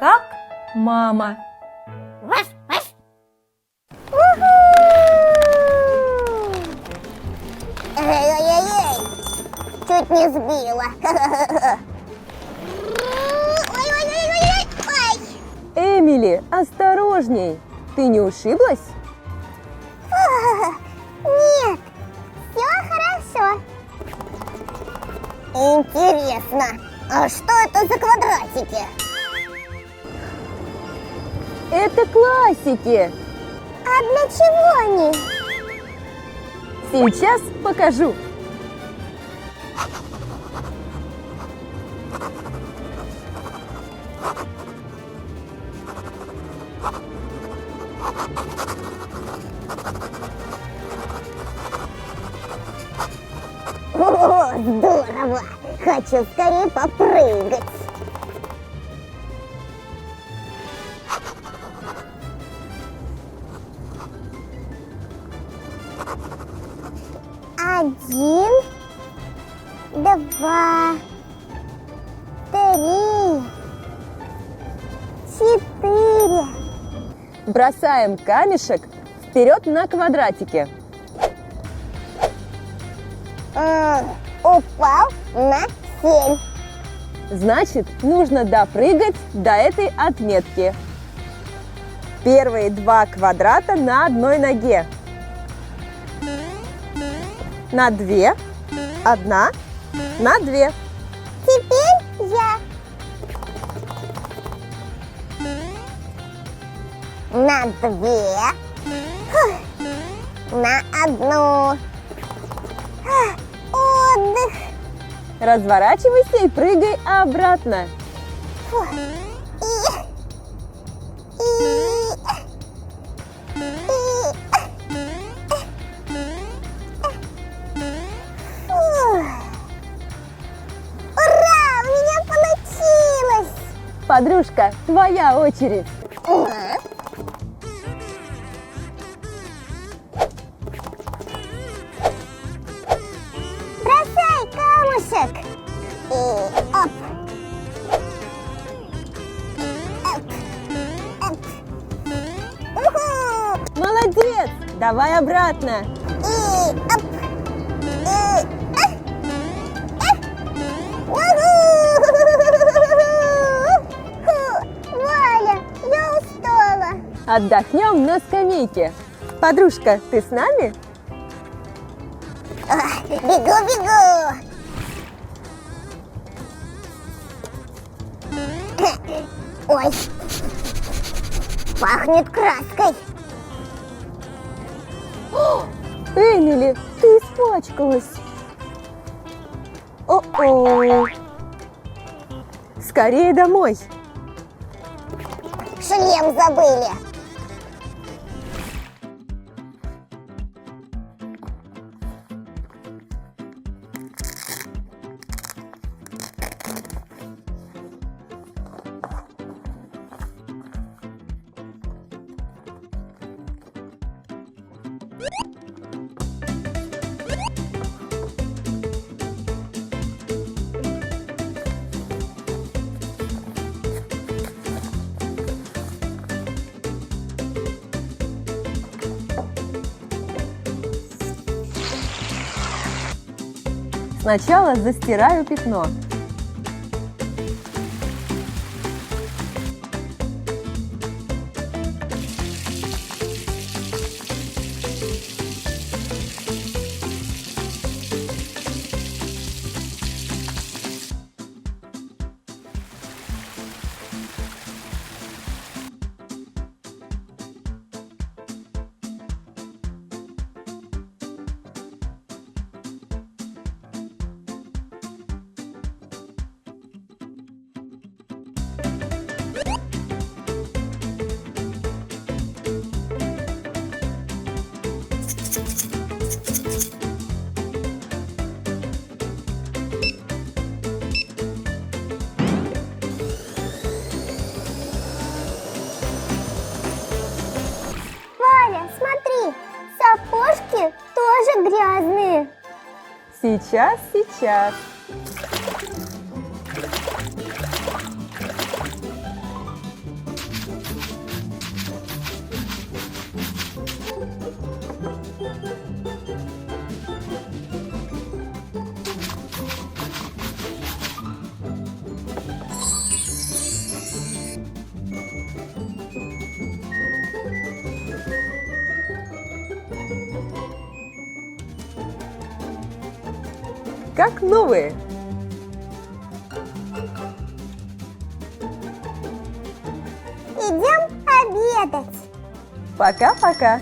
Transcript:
как мама. Эй-эй-эй! Чуть не сбила. Ой-ой-ой-ой-ой! Эмили, осторожней! Ты не ушиблась? Нет, все хорошо. Интересно, а что это за квадратики? Это классики! А для чего они? Сейчас покажу. О, здорово! Хочу скорее попрыгать. Один, два, три, четыре. Бросаем камешек вперед на квадратике. Упал на 7. Значит, нужно допрыгать до этой отметки. Первые 2 квадрата на одной ноге. На 2, 1, на 2. Теперь я. На 2. На 1. Отдых. Разворачивайся и прыгай обратно. Ура! У меня получилось! Подружка, твоя очередь. Бросай камушек! И оп! Оп! Оп! Уху! Молодец! Давай обратно. И оп! И уху! Валя, я устала. Отдохнем на скамейке. Подружка, ты с нами? Бегу, бегу! Ой! Пахнет краской! Эмили, ты испачкалась. О-о! Скорее домой. Шлем забыли! Сначала застираю пятно. Валя, смотри, сапожки тоже грязные. Сейчас. как новые. Идем обедать. Пока-пока.